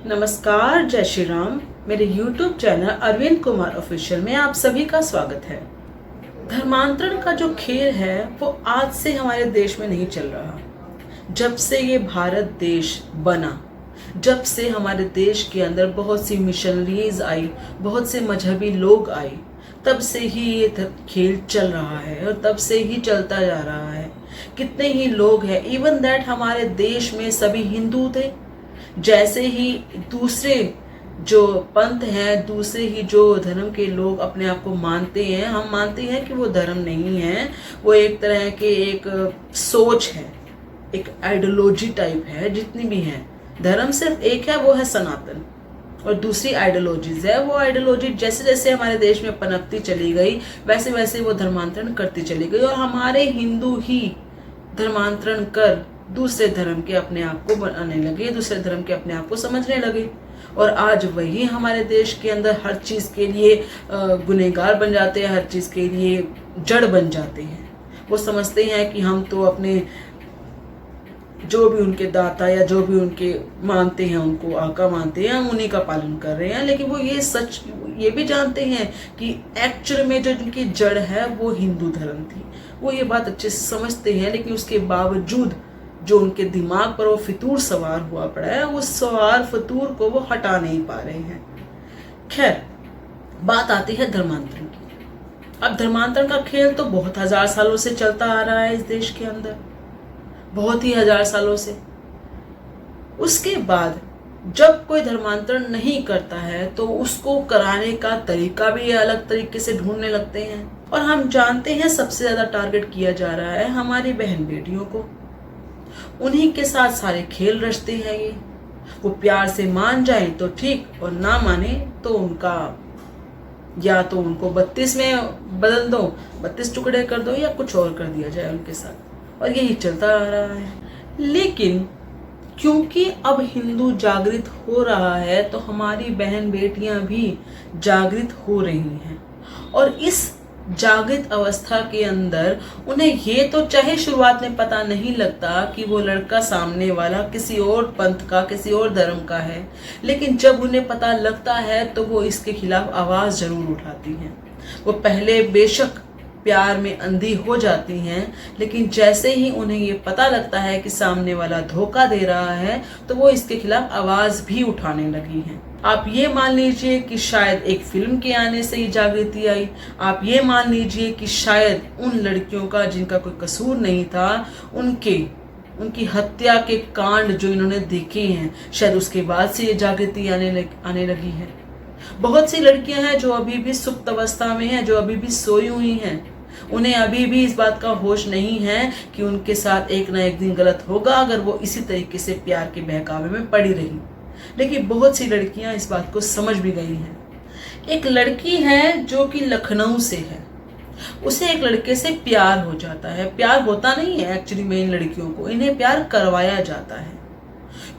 नमस्कार, जय श्री राम। मेरे YouTube channel Arvind Kumar official में आप सभी का स्वागत है। धर्मांतरण का जो खेल है वो आज से हमारे देश में नहीं चल रहा। जब से ये भारत देश बना, जब से हमारे देश के अंदर बहुत सी मिशनरीज आई, बहुत से मजहबी लोग आए, तब से ही ये खेल चल रहा है और तब से ही चलता जा रहा है। कितने ही लोग हैं, इवन दैट हमारे देश में सभी हिंदू थे, जैसे ही दूसरे जो पंथ हैं, दूसरे ही जो धर्म के लोग अपने आप को मानते हैं, हम मानते हैं कि वो धर्म नहीं है, वो एक तरह के एक सोच है, एक आइडियोलॉजी टाइप है। जितनी भी हैं, धर्म सिर्फ एक है, वो है सनातन, और दूसरी आइडियोलॉजीज है। वो आइडियोलॉजी जैसे जैसे हमारे देश में पनपती चली गई, वैसे वैसे वो धर्मांतरण करती चली गई, और हमारे हिंदू ही धर्मांतरण कर दूसरे धर्म के अपने आप को बनाने लगे, दूसरे धर्म के अपने आप को समझने लगे। और आज वही हमारे देश के अंदर हर चीज़ के लिए गुनहगार बन जाते हैं, हर चीज़ के लिए जड़ बन जाते हैं। वो समझते हैं कि हम तो अपने जो भी उनके दाता या जो भी उनके मानते हैं, उनको आका मानते हैं, हम उन्हीं का पालन कर रहे हैं। लेकिन वो ये भी जानते हैं कि एक्चुअल में जो उनकी जड़ है वो हिंदू धर्म थी। वो ये बात अच्छे से समझते हैं, लेकिन उसके बावजूद जो उनके दिमाग पर वो फितूर सवार हुआ पड़ा है, उस सवार फितूर को वो हटा नहीं पा रहे हैं। खैर, बात आती है धर्मांतरण की। अब धर्मांतरण का खेल तो बहुत हजार सालों से चलता आ रहा है इस देश के अंदर, बहुत ही हजार सालों से। उसके बाद जब कोई धर्मांतरण नहीं करता है तो उसको कराने का तरीका भी अलग तरीके से ढूंढने लगते हैं। और हम जानते हैं सबसे ज्यादा टारगेट किया जा रहा है हमारी बहन बेटियों को। उन्हीं के साथ सारे खेल रचते हैं ये। वो प्यार से मान जाए तो ठीक, और ना माने तो उनका या तो उनको 32 में बदल दो, 32 टुकड़े कर दो, या कुछ और कर दिया जाए उनके साथ। और यही चलता आ रहा है। लेकिन क्योंकि अब हिंदू जागृत हो रहा है तो हमारी बहन बेटियां भी जागृत हो रही हैं। और इस जागृत अवस्था के अंदर उन्हें ये तो चाहे शुरुआत में पता नहीं लगता कि वो लड़का सामने वाला किसी और पंथ का, किसी और धर्म का है, लेकिन जब उन्हें पता लगता है तो वो इसके खिलाफ आवाज जरूर उठाती हैं। वो पहले बेशक प्यार में अंधी हो जाती हैं, लेकिन जैसे ही उन्हें ये पता लगता है कि सामने वाला धोखा दे रहा है तो वो इसके खिलाफ आवाज भी उठाने लगी हैं। आप ये मान लीजिए कि शायद एक फिल्म के आने से ही जागृति आई। आप ये मान लीजिए कि शायद उन लड़कियों का जिनका कोई कसूर नहीं था, उनकी हत्या के कांड जो इन्होंने देखे हैं, शायद उसके बाद से ये जागृति आने लगी है। बहुत सी लड़कियां हैं जो अभी भी सुप्त अवस्था में हैं, जो अभी भी सोई हुई हैं। उन्हें अभी भी इस बात का होश नहीं है कि उनके साथ एक ना एक दिन गलत होगा अगर वो इसी तरीके से प्यार के बहकावे में पड़ी रही। लेकिन बहुत सी लड़कियां इस बात को समझ भी गई हैं। एक लड़की है जो कि लखनऊ से है, उसे एक लड़के से प्यार हो जाता है। प्यार होता नहीं है एक्चुअली में इन लड़कियों को, इन्हें प्यार करवाया जाता है।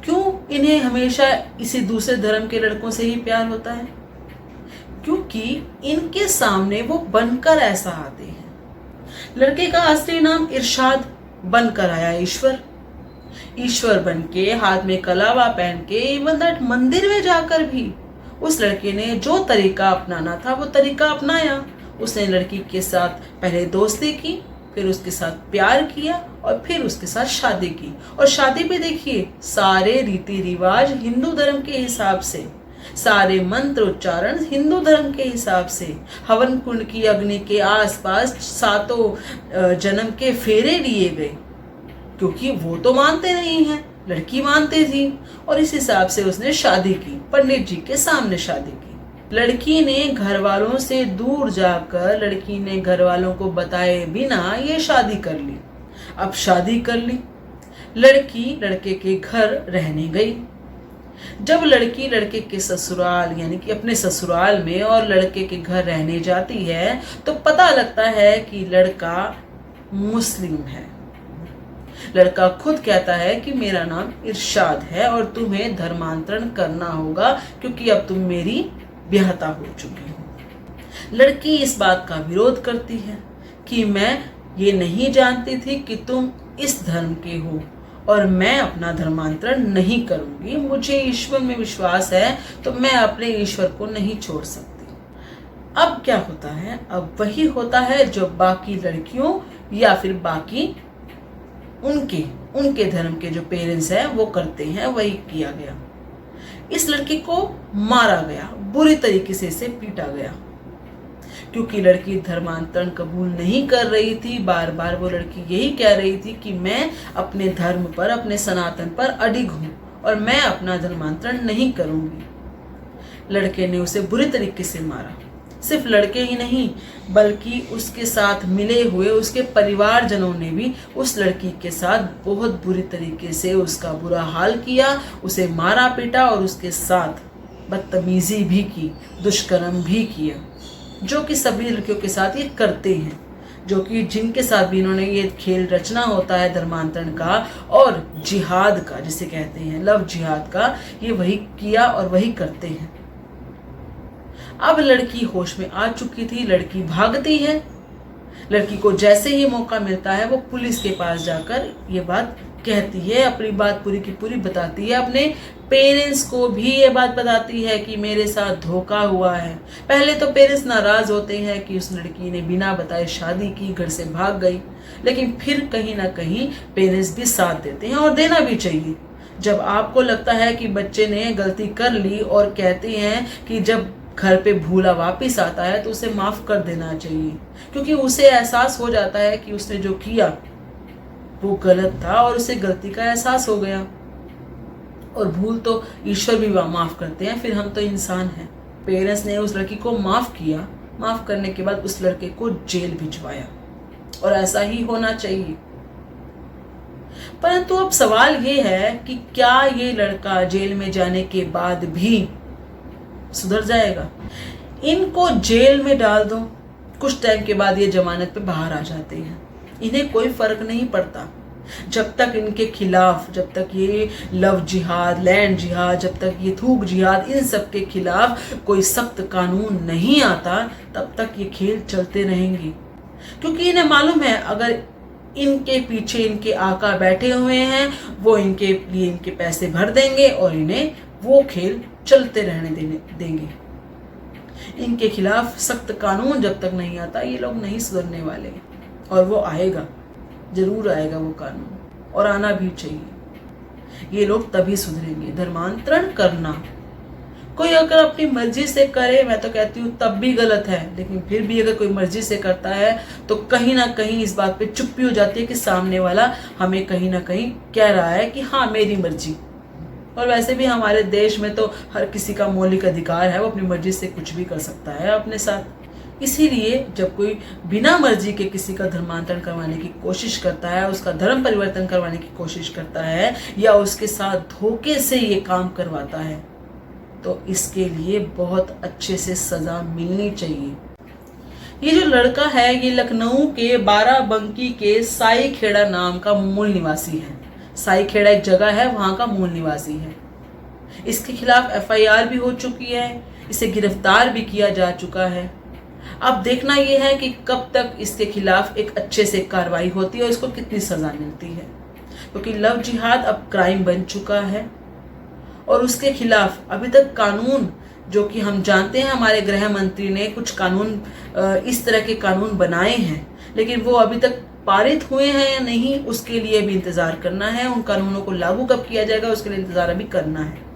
क्यों इन्हें हमेशा इसी दूसरे धर्म के लड़कों से ही प्यार होता है? क्योंकि इनके सामने वो बनकर ऐसा आते हैं। लड़के का असली नाम इरशाद बनकर आया ईश्वर बन के, हाथ में कलावा पहन के, इवन दैट मंदिर में जाकर भी उस लड़के ने जो तरीका अपनाना था वो तरीका अपनाया। उसने लड़की के साथ पहले दोस्ती की, फिर उसके साथ प्यार किया, और फिर उसके साथ शादी की। और शादी पे देखिए, सारे रीति रिवाज हिंदू धर्म के हिसाब से, सारे मंत्र उच्चारण हिंदू धर्म के हिसाब से, हवन कुंड की अग्नि के आसपास 7 जन्म के फेरे लिए गए, क्योंकि वो तो मानते नहीं हैं, लड़की मानती थी। और इस हिसाब से उसने शादी की, पंडित जी के सामने शादी की। लड़की ने घर वालों से दूर जाकर, लड़की ने घर वालों को बताए बिना ये शादी कर ली। अब शादी कर ली, लड़की लड़के के घर रहने गई। जब लड़की लड़के के ससुराल यानी कि अपने ससुराल में और लड़के के घर रहने जाती है तो पता लगता है कि लड़का मुस्लिम है। लड़का खुद कहता है कि मेरा नाम इरशाद है और तुम्हें धर्मांतरण करना होगा क्योंकि अब तुम मेरी ब्याहता हो चुकी हो। लड़की इस बात का विरोध करती है कि मैं ये नहीं जानती थी कि तुम इस धर्म के हो और मैं अपना धर्मांतरण नहीं करूंगी। मुझे ईश्वर में विश्वास है तो मैं अपने ईश्वर को नहीं छोड़ सकती। अब क्या होता है? अब वही होता है जो बाकी लड़कियों या फिर बाकी उनके धर्म के जो पेरेंट्स हैं वो करते हैं, वही किया गया। इस लड़की को मारा गया, बुरी तरीके से इसे पीटा गया, क्योंकि लड़की धर्मांतरण कबूल नहीं कर रही थी। बार बार वो लड़की यही कह रही थी कि मैं अपने धर्म पर, अपने सनातन पर अडिग हूँ और मैं अपना धर्मांतरण नहीं करूंगी। लड़के ने उसे बुरी तरीके से मारा। सिर्फ लड़के ही नहीं बल्कि उसके साथ मिले हुए उसके परिवारजनों ने भी उस लड़की के साथ बहुत बुरी तरीके से उसका बुरा हाल किया, उसे मारा पीटा और उसके साथ बदतमीजी भी की, दुष्कर्म भी किया, जो कि सभी लड़कियों के साथ ये करते हैं, जो कि जिनके साथ भी इन्होंने ये खेल रचना होता है धर्मांतरण का और जिहाद का, जिसे कहते हैं लव जिहाद का, ये वही किया और वही करते हैं। अब लड़की होश में आ चुकी थी, लड़की भागती है। लड़की को जैसे ही मौका मिलता है वो पुलिस के पास जाकर ये बात कहती है, अपनी बात पूरी की पूरी बताती है, अपने पेरेंट्स को भी ये बात बताती है कि मेरे साथ धोखा हुआ है। पहले तो पेरेंट्स नाराज होते हैं कि उस लड़की ने बिना बताए शादी की, घर से भाग गई, लेकिन फिर कहीं ना कहीं पेरेंट्स भी साथ देते हैं और देना भी चाहिए। जब आपको लगता है कि बच्चे ने गलती कर ली और कहते हैं कि जब घर पे भूला वापस आता है तो उसे माफ कर देना चाहिए, क्योंकि उसे एहसास हो जाता है कि उसने जो किया वो गलत था और उसे गलती का एहसास हो गया। और भूल तो ईश्वर भी माफ करते हैं, फिर हम तो इंसान हैं। पेरेंट्स ने उस लड़की को माफ किया, माफ करने के बाद उस लड़के को जेल भिजवाया और ऐसा ही होना चाहिए। परंतु अब सवाल ये है कि क्या ये लड़का जेल में जाने के बाद भी सुधर जाएगा? इनको जेल में डाल दो, कुछ टाइम के बाद ये जमानत पे बाहर आ जाते हैं, इन्हें कोई फर्क नहीं पड़ता। जब तक इनके खिलाफ, जब तक ये लव जिहाद, लैंड जिहाद, जब तक ये थूक जिहाद, इन सब के खिलाफ कोई सख्त कानून नहीं आता, तब तक ये खेल चलते रहेंगे। क्योंकि इन्हें मालूम है अगर इनके पीछे इनके आका बैठे हुए हैं, वो इनके लिए इनके पैसे भर देंगे और इन्हें वो खेल चलते रहने देंगे। इनके खिलाफ सख्त कानून जब तक नहीं आता ये लोग नहीं सुधरने वाले, और वो आएगा, जरूर आएगा वो कानून, और आना भी चाहिए। ये लोग तभी सुधरेंगे। धर्मांतरण करना कोई अगर अपनी मर्जी से करे, मैं तो कहती हूँ तब भी गलत है, लेकिन फिर भी अगर कोई मर्जी से करता है तो कहीं ना कहीं इस बात पे चुप्पी हो जाती है कि सामने वाला हमें कहीं ना कहीं कह रहा है कि हाँ मेरी मर्जी। और वैसे भी हमारे देश में तो हर किसी का मौलिक अधिकार है, वो अपनी मर्जी से कुछ भी कर सकता है अपने साथ। इसीलिए जब कोई बिना मर्जी के किसी का धर्मांतरण करवाने की कोशिश करता है, उसका धर्म परिवर्तन करवाने की कोशिश करता है, या उसके साथ धोखे से ये काम करवाता है, तो इसके लिए बहुत अच्छे से सजा मिलनी चाहिए। ये जो लड़का है ये लखनऊ के बाराबंकी के साई खेड़ा नाम का मूल निवासी है। साई खेड़ा एक जगह है, वहां का मूल निवासी है। इसके खिलाफ FIR भी हो चुकी है, इसे गिरफ्तार भी किया जा चुका है। अब देखना यह है कि कब तक इसके खिलाफ एक अच्छे से कार्रवाई होती है और इसको कितनी सजा मिलती है, क्योंकि लव जिहाद अब क्राइम बन चुका है और उसके खिलाफ अभी तक कानून, जो कि हम जानते हैं हमारे गृह मंत्री ने कुछ कानून, इस तरह के कानून बनाए हैं, लेकिन वो अभी तक पारित हुए हैं या नहीं उसके लिए भी इंतजार करना है। उन कानूनों को लागू कब किया जाएगा उसके लिए इंतजार अभी करना है।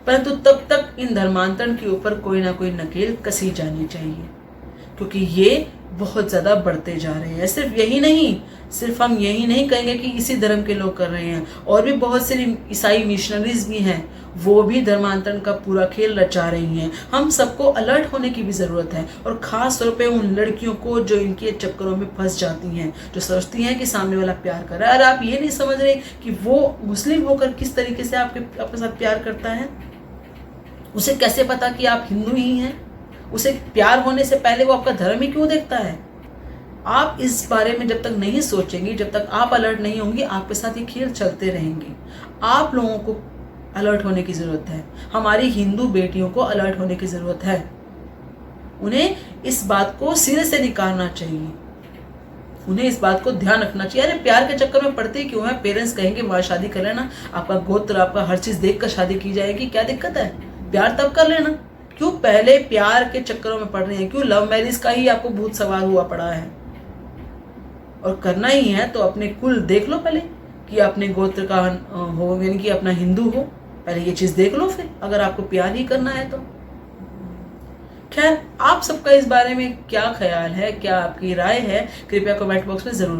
परंतु तब तक इन धर्मांतरण के ऊपर कोई ना कोई नकेल कसी जानी चाहिए, क्योंकि ये बहुत ज़्यादा बढ़ते जा रहे हैं। सिर्फ यही नहीं, सिर्फ हम यही नहीं कहेंगे कि इसी धर्म के लोग कर रहे हैं, और भी बहुत से ईसाई मिशनरीज भी हैं, वो भी धर्मांतरण का पूरा खेल रचा रही हैं। हम सबको अलर्ट होने की भी ज़रूरत है, और ख़ास तौर पे उन लड़कियों को जो इनके चक्करों में फंस जाती हैं, जो सोचती हैं कि सामने वाला प्यार कर रहा है। अरे आप ये नहीं समझ रहे कि वो मुस्लिम होकर किस तरीके से आपके साथ प्यार करता है। उसे कैसे पता कि आप हिंदू ही हैं? उसे प्यार होने से पहले वो आपका धर्म ही क्यों देखता है? आप इस बारे में जब तक नहीं सोचेंगे, जब तक आप अलर्ट नहीं होंगे, आपके साथ ये खेल चलते रहेंगे। आप लोगों को अलर्ट होने की ज़रूरत है, हमारी हिंदू बेटियों को अलर्ट होने की ज़रूरत है। उन्हें इस बात को सिरे से निकालना चाहिए। उन्हें इस बात को ध्यान रखना चाहिए। अरे प्यार के चक्कर में पड़ते ही क्यों है? पेरेंट्स कहेंगे वहाँ शादी कर लेना, आपका गोत्र आपका हर चीज देख कर शादी की जाएगी, क्या दिक्कत है? प्यार तब कर लेना। क्यों पहले प्यार के चक्करों में पड़ रही है? क्यों लव मैरिज का ही आपको भूत सवार हुआ पड़ा है? और करना ही है तो अपने कुल देख लो पहले कि अपने गोत्र का हो, यानी कि अपना हिंदू हो, पहले ये चीज देख लो फिर अगर आपको प्यार ही करना है तो। खैर, आप सबका इस बारे में क्या ख्याल है, क्या आपकी राय है, कृपया कमेंट बॉक्स में जरूर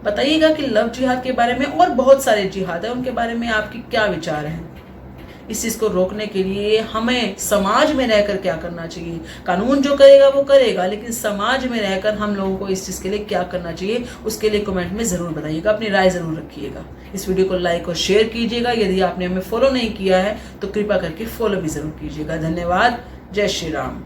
बताइएगा कि लव जिहाद के बारे में और बहुत सारे जिहाद है, उनके बारे में आपकी क्या विचार है। इस चीज को रोकने के लिए हमें समाज में रहकर क्या करना चाहिए? कानून जो करेगा वो करेगा, लेकिन समाज में रहकर हम लोगों को इस चीज के लिए क्या करना चाहिए, उसके लिए कमेंट में जरूर बताइएगा, अपनी राय जरूर रखिएगा। इस वीडियो को लाइक और शेयर कीजिएगा। यदि आपने हमें फॉलो नहीं किया है तो कृपया करके फॉलो भी जरूर कीजिएगा। धन्यवाद। जय श्री राम।